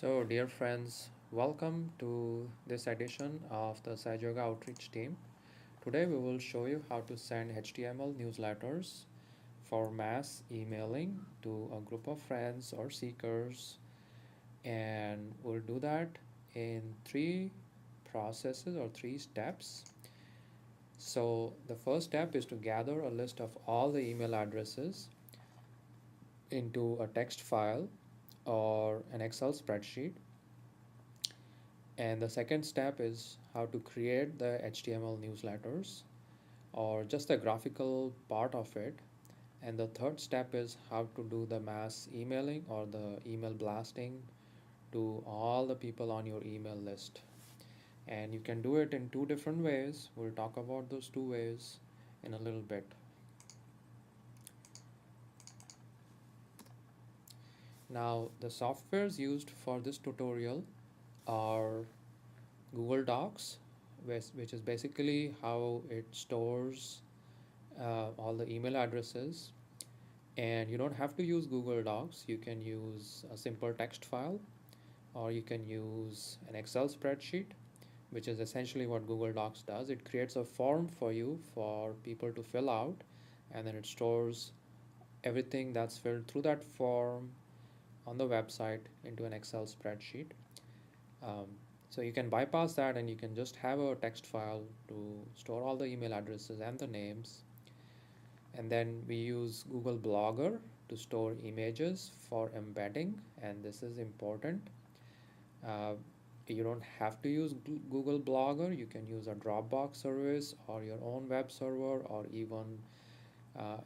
So, dear friends, welcome to this edition of the Sajoga Outreach team. Today, we will show you how to send HTML newsletters for mass emailing to a group of friends or seekers, and we'll do that in three processes or three steps. So, the first step is to gather a list of all the email addresses into a text file or an Excel spreadsheet. And the second step is how to create the HTML newsletters or just the graphical part of it. And the third step is how to do the mass emailing or the email blasting to all the people on your email list. And you can do it in two different ways. We'll talk about those two ways in a little bit. Now, the softwares used for this tutorial are Google Docs, which is basically how it stores all the email addresses. And you don't have to use Google Docs. You can use a simple text file, or you can use an Excel spreadsheet, which is essentially what Google Docs does. It creates a form for you for people to fill out, and then it stores everything that's filled through that form on the website into an Excel spreadsheet. Um, so you can bypass that and you can just have a text file to store all the email addresses and the names. And then we use Google Blogger to store images for embedding, and this is important. Uh, you don't have to use Google Blogger. You can use a Dropbox service or your own web server, or even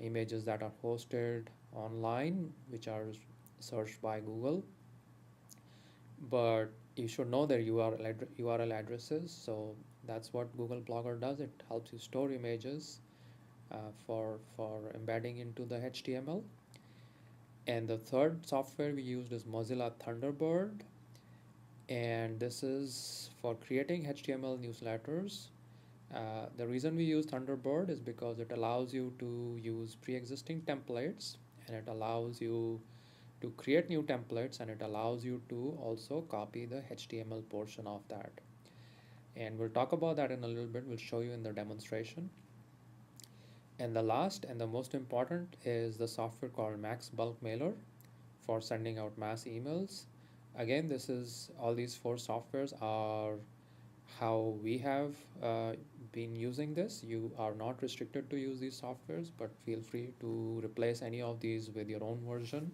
images that are hosted online, which are searched by Google. But you should know their URL addresses. So that's what Google Blogger does. It helps you store images for embedding into the HTML. And the third software we used is Mozilla Thunderbird, and this is for creating HTML newsletters. The reason we use Thunderbird is because it allows you to use pre-existing templates, and it allows you to create new templates, and it allows you to also copy the HTML portion of that. And we'll talk about that in a little bit. We'll show you in the demonstration. And the last and the most important is the software called Max Bulk Mailer for sending out mass emails. Again, this is all these four softwares are how we have been using this. You are not restricted to use these softwares, but feel free to replace any of these with your own version,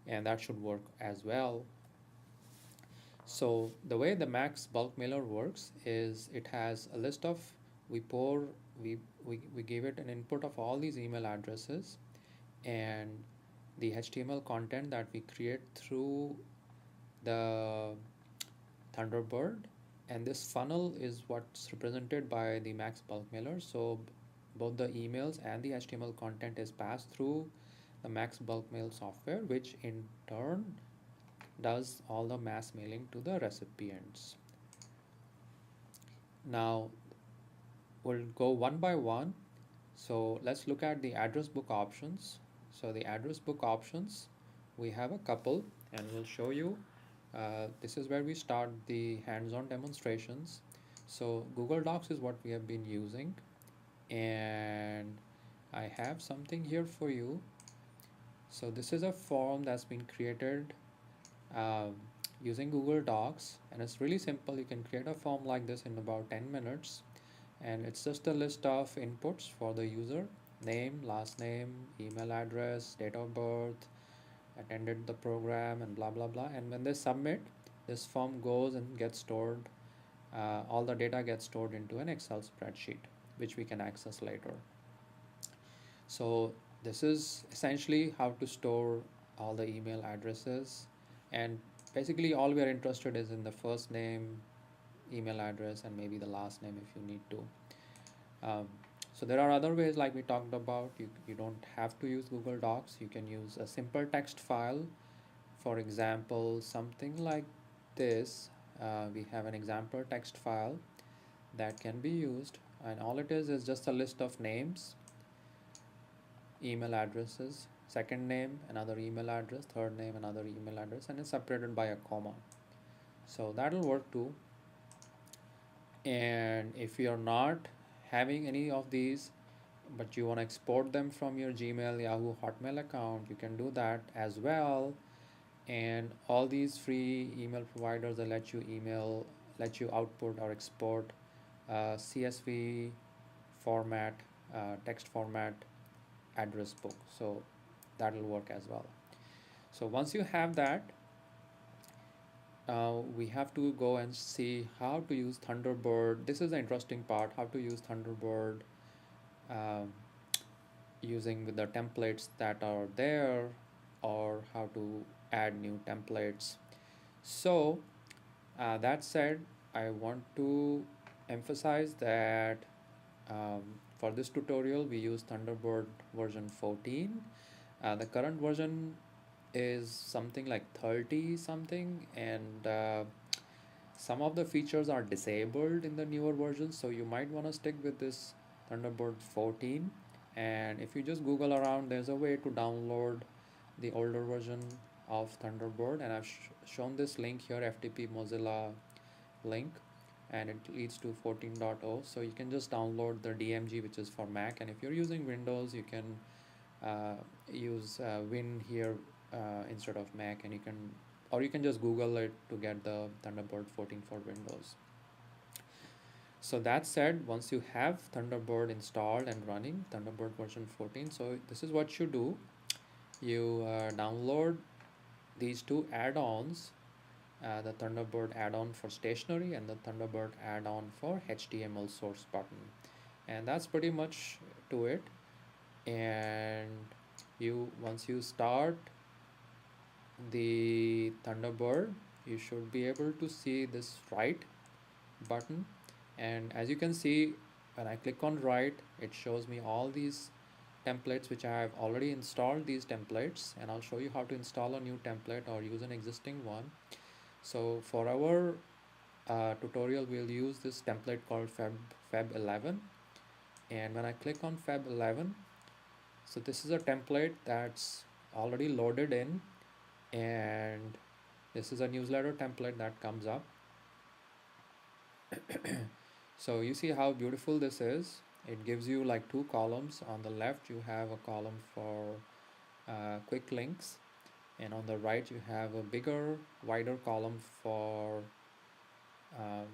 and that should work as well. So the way the Max Bulk Mailer works is it has a list of, we pour, we give it an input of all these email addresses and the HTML content that we create through the Thunderbird, and this funnel is what's represented by the Max Bulk Mailer. So both the emails and the HTML content is passed through the Max Bulk Mail software, which in turn does all the mass mailing to the recipients. Now we'll go one by one. So let's look at the address book options. So the address book options, we have a couple, and we'll show you. This is where we start the hands-on demonstrations. So Google Docs is what we have been using, and I have something here for you. So this is a form that's been created using Google Docs, and it's really simple. You can create a form like this in about 10 minutes, and it's just a list of inputs for the user: name, last name, email address, date of birth, attended the program, and blah blah blah. And when they submit, this form goes and gets stored. All the data gets stored into an Excel spreadsheet, which we can access later. So this is essentially how to store all the email addresses, and basically all we are interested is in the first name, email address, and maybe the last name if you need to. So there are other ways, like we talked about. You don't have to use Google Docs. You can use a simple text file. For example, something like this. We have an example text file that can be used, and all it is just a list of names, email addresses, second name, another email address, third name, another email address, and it's separated by a comma. So that'll work too. And if you're not having any of these, but you want to export them from your Gmail, Yahoo, Hotmail account, you can do that as well. And all these free email providers that let you output or export CSV format, text format address book. So that'll work as well. So once you have that, we have to go and see how to use Thunderbird. This is the interesting part, how to use Thunderbird um, using the templates that are there, or how to add new templates. So that said, I want to emphasize that for this tutorial we use Thunderbird version 14. The current version is something like 30 something, and some of the features are disabled in the newer versions, so you might want to stick with this Thunderbird 14. And if you just Google around, there's a way to download the older version of Thunderbird, and I've shown this link here, FTP Mozilla link, and it leads to 14.0. So you can just download the DMG, which is for Mac, and if you're using Windows, you can use Win here instead of Mac, and you can just Google it to get the Thunderbird 14 for Windows. So that said, once you have Thunderbird installed and running, Thunderbird version 14, so this is what you do. You download these two add-ons, the Thunderbird add-on for stationery and the Thunderbird add-on for HTML source button. And that's pretty much to it. And once you start the Thunderbird, you should be able to see this write button, and as you can see, when I click on write, it shows me all these templates which I have already installed these templates, and I'll show you how to install a new template or use an existing one. So for our tutorial, we'll use this template called Feb 11, and when I click on Feb 11, so this is a template that's already loaded in, and this is a newsletter template that comes up. So you see how beautiful this is. It gives you like two columns. On the left you have a column for quick links, and on the right you have a bigger, wider column for um,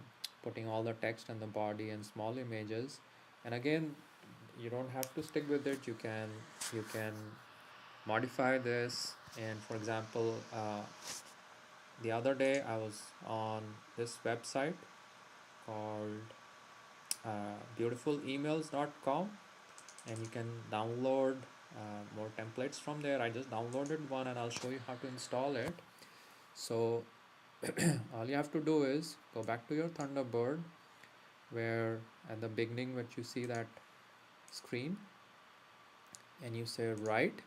putting all the text and the body and small images. And again, you don't have to stick with it. You can modify this. And for example, the other day I was on this website called beautifulemails.com, and you can download more templates from there. I just downloaded one and I'll show you how to install it. So all you have to do is go back to your Thunderbird, where at the beginning when you see that screen, and you say write,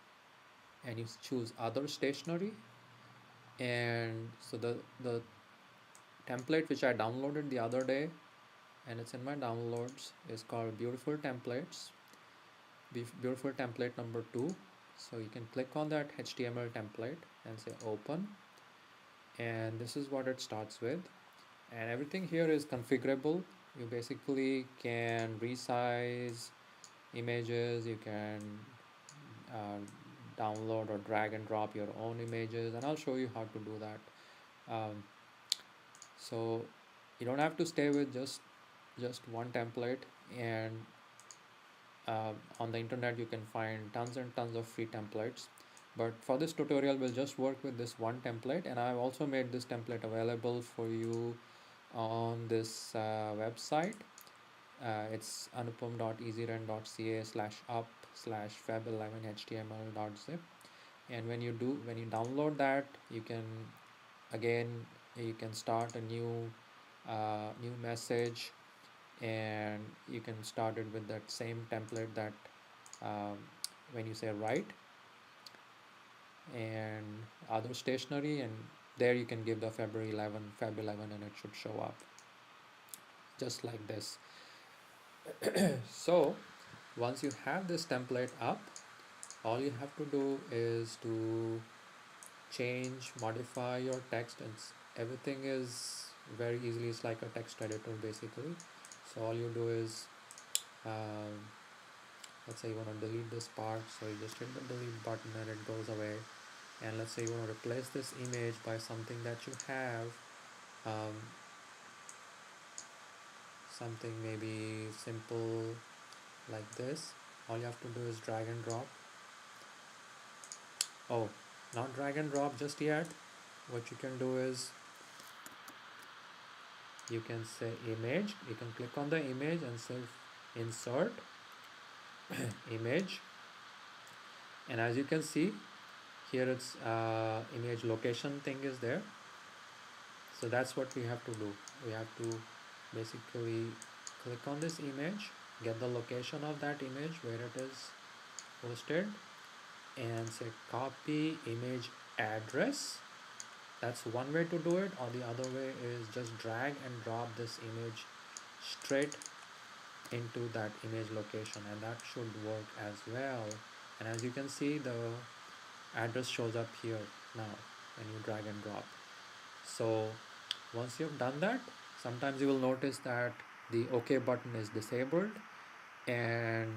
and you choose other stationery. And so the template which I downloaded the other day, and it's in my downloads, is called beautiful templates, beautiful template number 2. So you can click on that HTML template and say open, and this is what it starts with. And everything here is configurable. You basically can resize images, you can download or drag and drop your own images, and I'll show you how to do that. So you don't have to stay with just one template, and on the internet you can find tons and tons of free templates, but for this tutorial we'll just work with this one template. And I've also made this template available for you on this website. It's anupam.easyrun.ca/up/feb11html.zip. And when you download that, you can start a new message, and you can start it with that same template that when you say write and other stationery, and there you can give the Feb 11, and it should show up just like this. So once you have this template up, All you have to do is to change, modify your text, and everything is very easily. It's like a text editor basically. So all you do is, um, let's say you want to delete this part, so you just hit the delete button and it goes away. And let's say you want to replace this image by something that you have, um, something maybe simple like this. All you have to do is drag and drop. Oh, not drag and drop just yet. What you can do is, you can say image, you can click on the image and say insert image, and as you can see here, it's image location thing is there. So that's what we have to do. We have to basically click on this image, get the location of that image where it is posted, and say copy image address. That's one way to do it, or the other way is just drag and drop this image straight into that image location, and that should work as well. And as you can see, the address shows up here now when you drag and drop. So once you've done that, sometimes you will notice that the OK button is disabled, and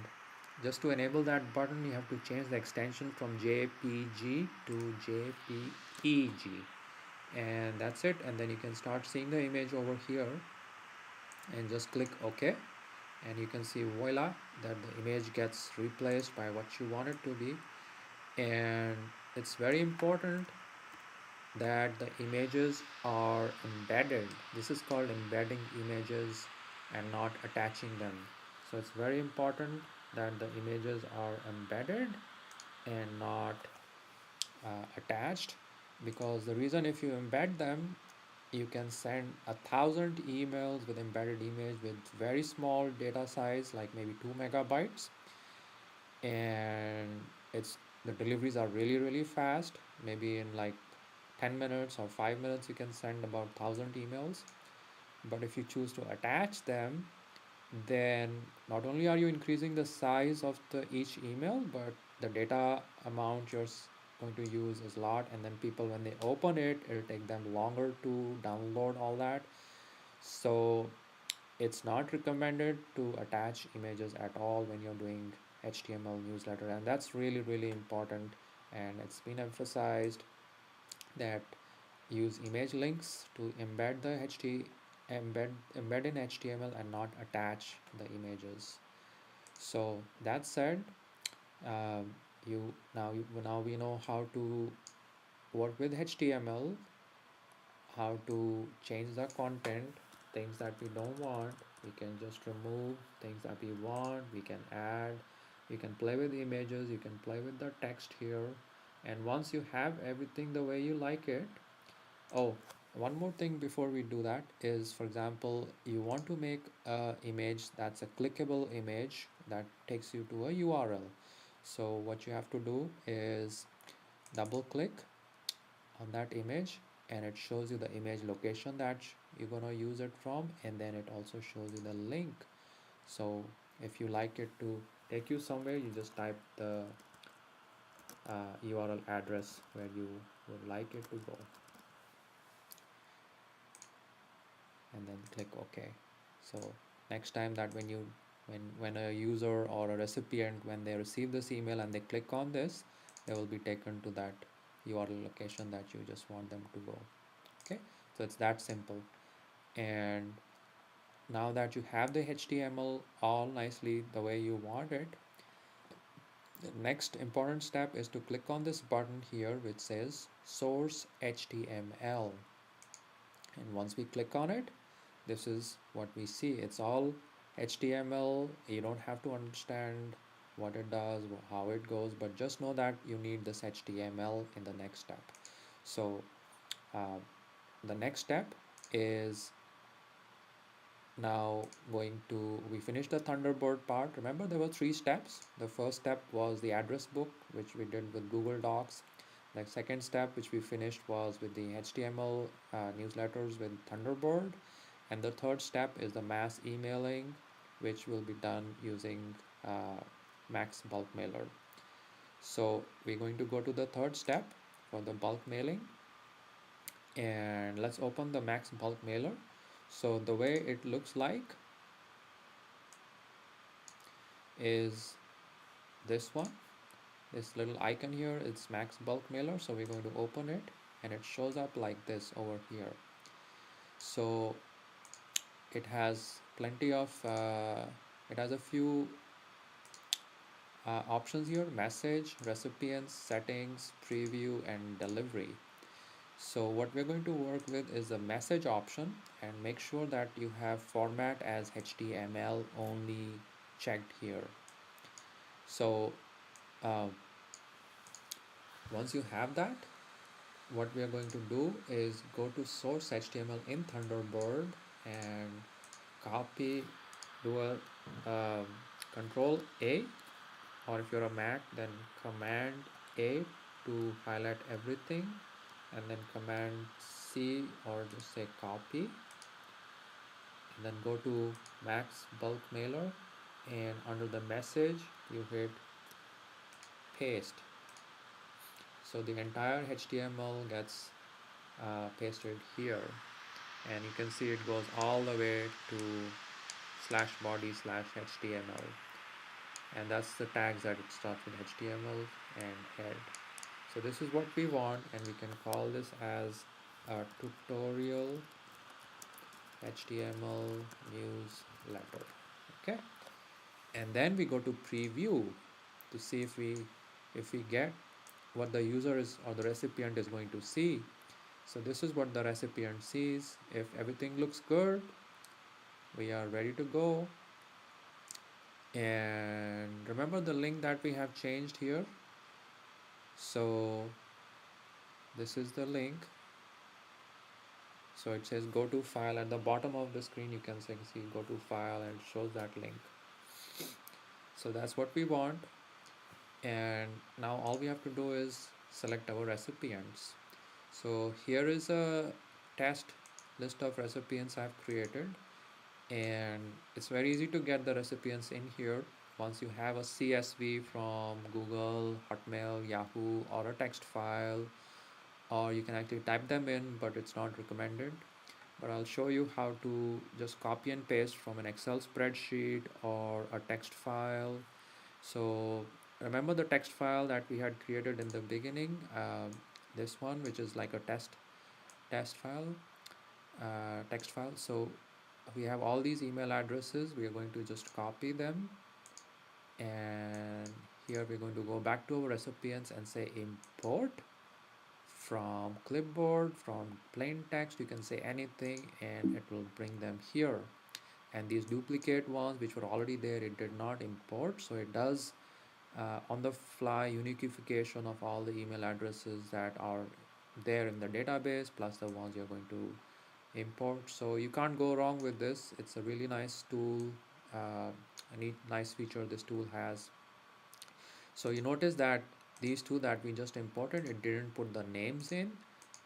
just to enable that button you have to change the extension from JPG to JPEG, and that's it. And then you can start seeing the image over here and just click OK, and you can see voila, that the image gets replaced by what you want it to be. And it's very important that the images are embedded. This is called embedding images and not attaching them. So it's very important that the images are embedded and not attached, because the reason, if you embed them, you can send 1,000 emails with embedded image with very small data size, like maybe 2 MB, and it's the deliveries are really fast. Maybe in like 10 minutes or 5 minutes you can send about 1,000 emails. But if you choose to attach them, then not only are you increasing the size of the each email, but the data amount you're going to use is a lot, and then people, when they open it, it'll take them longer to download all that. So it's not recommended to attach images at all when you're doing HTML newsletter, and that's really important. And it's been emphasized that use image links to embed the embed in HTML and not attach the images. So that said, you now we know how to work with HTML, how to change the content, things that we don't want we can just remove, things that we want we can add. You can play with images, you can play with the text here, and once you have everything the way you like it. Oh, one more thing before we do that is, for example, you want to make a image that's a clickable image that takes you to a URL. So what you have to do is double click on that image, and it shows you the image location that you're gonna use it from, and then it also shows you the link. So if you like it to take you somewhere, you just type the URL address where you would like it to go, and then click OK. So next time that when a user or a recipient, when they receive this email and they click on this, they will be taken to that URL location that you just want them to go. Okay, so it's that simple. And now that you have the HTML all nicely the way you want it, the next important step is to click on this button here which says source HTML. And once we click on it, this is what we see. It's all HTML. You don't have to understand what it does, how it goes, but just know that you need this HTML in the next step. So the next step is now we finished the Thunderbird part. Remember, there were 3 steps. The first step was the address book, which we did with Google Docs. The second step, which we finished, was with the HTML newsletters with Thunderbird. And the third step is the mass emailing, which will be done using Max Bulk Mailer. So we're going to go to the third step for the bulk mailing, and let's open the Max bulk mailer. So the way it looks like is this one. This little icon here is Max bulk mailer. So we're going to open it, and it shows up like this over here. So it has plenty of it has a few options here: message, recipients, settings, preview, and delivery. So what we're going to work with is the message option, and make sure that you have format as HTML only checked here. So uh, once you have that, what we are going to do is go to source HTML in Thunderbird and copy, do a control A, or if you're a Mac, then command A to highlight everything, and then command C or just say copy, and then go to Max bulk mailer, and under the message you hit paste. So the entire HTML gets pasted here, and you can see it goes all the way to /body/HTML, and that's the tags that it starts with HTML and head. So this is what we want, and we can call this as a tutorial HTML newsletter. Okay, and then we go to preview to see if we get what the user is or the recipient is going to see. So this is what the recipient sees. If everything looks good, we are ready to go. And remember the link that we have changed here. So this is the link. So it says go to file at the bottom of the screen. You can see go to file, and it shows that link. So that's what we want. And now all we have to do is select our recipients. So here is a test list of recipients I've created, and it's very easy to get the recipients in here. Once you have a CSV from Google, Hotmail, Yahoo, or a text file, or you can actually type them in, but it's not recommended. But I'll show you how to just copy and paste from an Excel spreadsheet or a text file. So remember the text file that we had created in the beginning, this one, which is like a test file, text file. So we have all these email addresses. We are going to just copy them, and here we're going to go back to our recipients and say import from clipboard, from plain text. You can say anything, and it will bring them here. And these duplicate ones which were already there, it did not import, so it does on the fly unification of all the email addresses that are there in the database plus the ones you're going to import. So you can't go wrong with this. It's a really nice tool, a neat nice feature this tool has. So you notice that these two that we just imported, it didn't put the names in,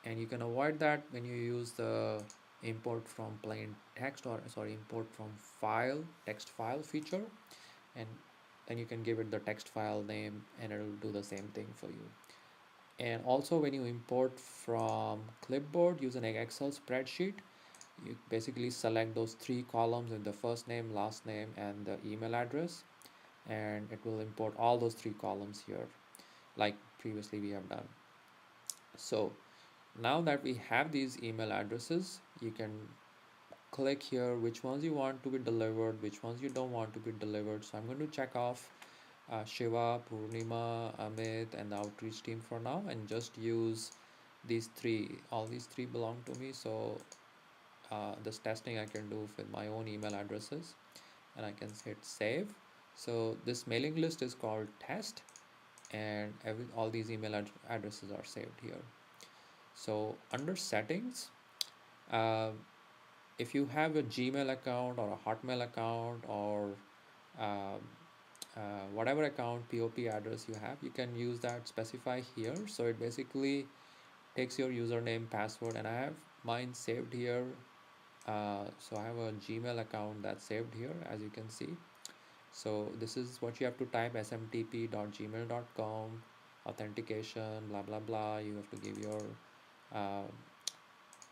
and you can avoid that when you use the import from plain text, or sorry, import from file text file feature, and then you can give it the text file name and it'll do the same thing for you. And also when you import from clipboard using an Excel spreadsheet, you basically select those three columns in the first name, last name, and the email address, and it will import all those three columns here like previously we have done. So now that we have these email addresses, you can click here which ones you want to be delivered, which ones you don't want to be delivered. So I'm going to check off Shiva, Purnima, Amit, and the outreach team for now, and just use these three. All these three belong to me, so this testing I can do with my own email addresses, and I can hit save. So this mailing list is called test, and all these email addresses are saved here. So under settings, uh, if you have a Gmail account or a Hotmail account, or um, whatever account POP address you have, you can use that, specify here. So it basically takes your username, password, and I have mine saved here. So I have a Gmail account that's saved here, as you can see. So this is what you have to type: smtp.gmail.com, authentication, blah blah blah. You have to give your uh,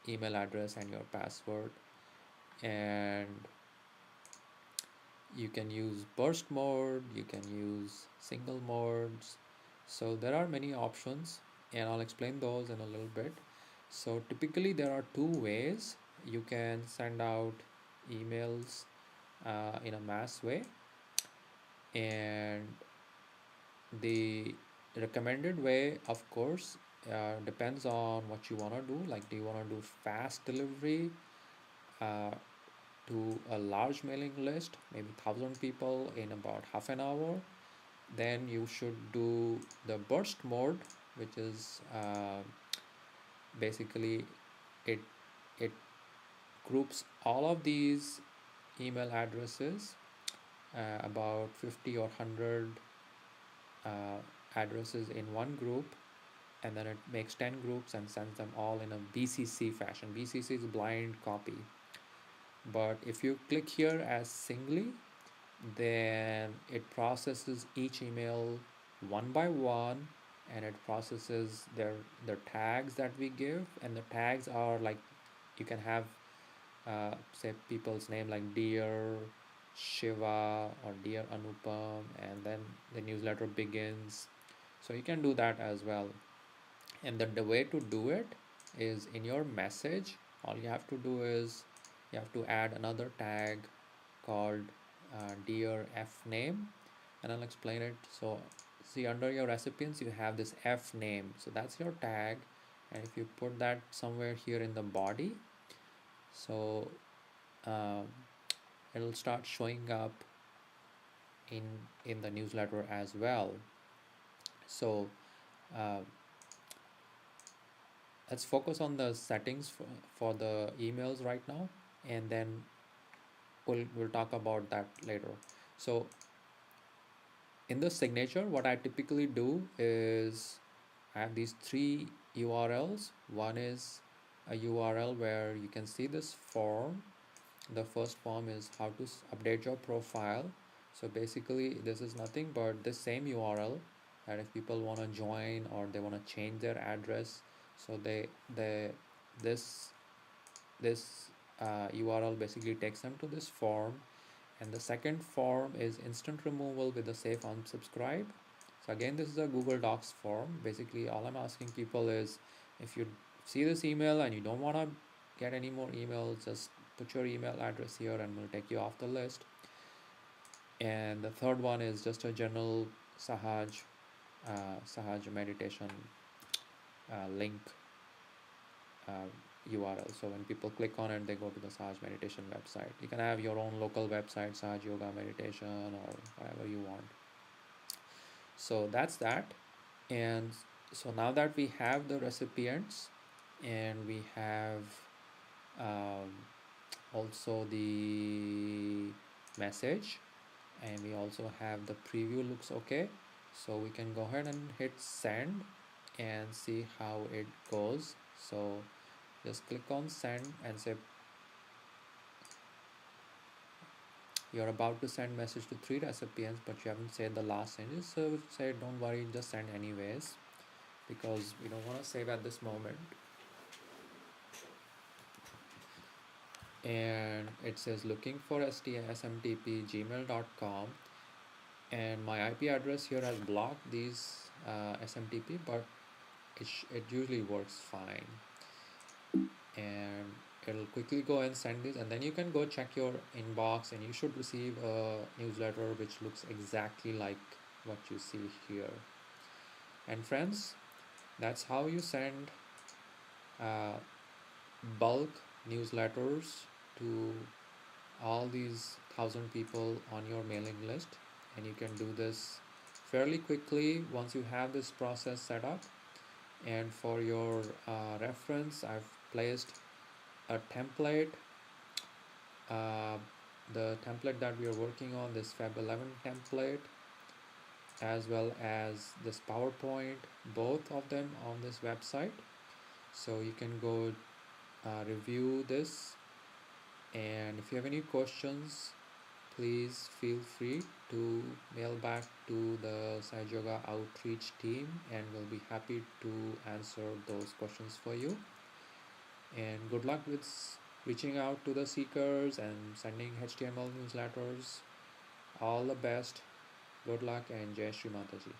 email address and your password, and you can use burst mode, you can use single modes. So there are many options, and I'll explain those in a little bit. So typically there are two ways you can send out emails in a mass way, and the recommended way, of course, depends on what you want to do. Like, do you want to do fast delivery uh, to a large mailing list, maybe 1,000 people in about half an hour? Then you should do the burst mode, which is basically it it groups all of these email addresses, about 50 or 100 uh, addresses in one group, and then it makes 10 groups and sends them all in a BCC fashion. BCC is blind copy. But if you click here as singly, then it processes each email one by one, and it processes their tags that we give. And the tags are like, you can have say people's name like Dear Shiva or Dear Anupam, and then the newsletter begins. So you can do that as well. And then the way to do it is in your message. All you have to do is you have to add another tag called dear f name, and I'll explain it. So see, under your recipients you have this f name, so that's your tag. And if you put that somewhere here in the body, so um, it'll start showing up in the newsletter as well. So uh, let's focus on the settings for the emails right now, and then we'll talk about that later. So in the signature, what I typically do is I have these three URLs. One is a URL where you can see this form. The first form is how to update your profile. So basically this is nothing but the same URL, and if people want to join or they want to change their address, so they this URL basically takes them to this form. And the second form is instant removal with a safe unsubscribe. So again, this is a Google Docs form. Basically all I'm asking people is, if you see this email and you don't want to get any more emails, just put your email address here and we'll take you off the list. And the third one is just a general Sahaj meditation link URL. So when people click on it, they go to the Sahaj meditation website. You can have your own local website, Sahaj Yoga Meditation, or whatever you want. So that's that. And so now that we have the recipients, and we have um, also the message, and we also have the preview looks okay, so we can go ahead and hit send and see how it goes. So just click on send and say you're about to send message to 3 recipients, but you haven't said the last sentence. So say don't worry, just send anyways, because we don't want to save at this moment. And it says looking for smtp gmail.com, and my IP address here has blocked these smtp, but it usually works fine. And it'll quickly go and send this, and then you can go check your inbox, and you should receive a newsletter which looks exactly like what you see here. And friends, that's how you send bulk newsletters to all these 1,000 people on your mailing list. And you can do this fairly quickly once you have this process set up. And for your reference, I've placed a template, the template that we are working on, this Feb 11 template, as well as this PowerPoint, both of them on this website. So you can go review this, and if you have any questions, please feel free to mail back to the Sahaj Yoga outreach team, and we'll be happy to answer those questions for you. And good luck with reaching out to the seekers and sending HTML newsletters. All the best. Good luck and Jai Shri Mataji.